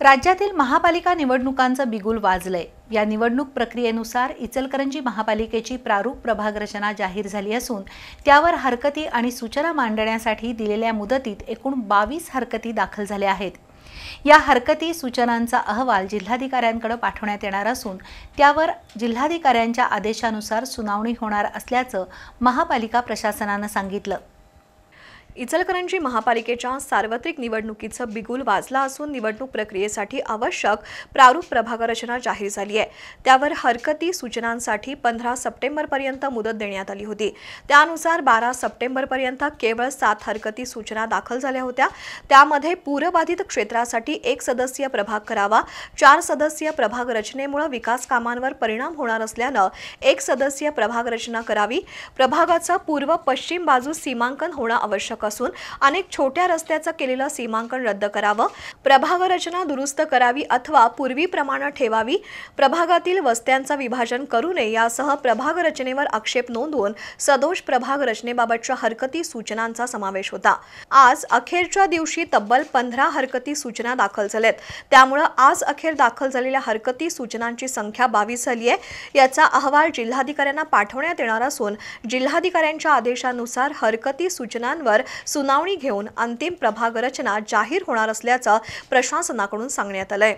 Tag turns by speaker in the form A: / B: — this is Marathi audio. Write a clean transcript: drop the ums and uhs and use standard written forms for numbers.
A: राज्यातील महापालिका निवडणुकांचं बिगुल वाजलंय। या निवडणूक प्रक्रियेनुसार इचलकरंजी महापालिकेची प्रारूप प्रभाग रचना जाहीर झाली असून त्यावर हरकती आणि सूचना मांडण्यासाठी दिलेल्या मुदतीत एकूण 22 हरकती दाखल झाल्या आहेत। या हरकती सूचनांचा अहवाल जिल्हाधिकाऱ्यांकडे पाठवण्यात येणार असून त्यावर जिल्हाधिकाऱ्यांच्या आदेशानुसार सुनावणी होणार असल्याचं महापालिका प्रशासनानं सांगितलं।
B: इचलकरंजी महापालिकेच्या सार्वत्रिक निवडणुकीचं बिगुल वाजला असून निवडणूक प्रक्रियेसाठी आवश्यक प्रारूप प्रभाग रचना जाहीर झाली आहे। त्यावर हरकती सूचनांसाठी 15 सप्टेंबरपर्यंत मुदत देण्यात आली होती। त्यानुसार 12 सप्टेंबरपर्यंत केवळ 7 हरकती सूचना दाखल झाल्या होत्या। त्यामध्ये पूरबाधित क्षेत्रासाठी 1 सदस्यीय प्रभाग करावा, 4 सदस्यीय प्रभाग रचनेमुळे विकास कामांवर परिणाम होणार असल्यानं 1 सदस्यीय प्रभाग रचना करावी, प्रभागाचं पूर्व पश्चिम बाजूस सीमांकन होणं आवश्यक असून अनेक छोट्या रस्त्याचं केलेलं सीमांकन रद्द करावं, प्रभाग रचना दुरुस्त करावी अथवा पूर्वीप्रमाणे ठेवावी, प्रभागातील वस्त्यांचं विभाजन करू नये यासह प्रभाग रचनेवर आक्षेप नोंदवून सदोष प्रभाग रचनेबाबतच्या हरकती सूचनांचा समावेश होता। आज अखेरच्या दिवशी तब्बल 15 हरकती सूचना दाखल झाल्यात। त्यामुळे आज अखेर दाखल झालेल्या हरकती सूचनांची संख्या 22 झाली आहे। याचा अहवाल जिल्हाधिकाऱ्यांना पाठवण्यात येणार असून जिल्हाधिकाऱ्यांच्या आदेशानुसार हरकती सूचनांवर सुनावणी घेऊन अंतिम प्रभाग रचना जाहीर होणार असल्याचं प्रशासनाकडून सांगण्यात आलंय।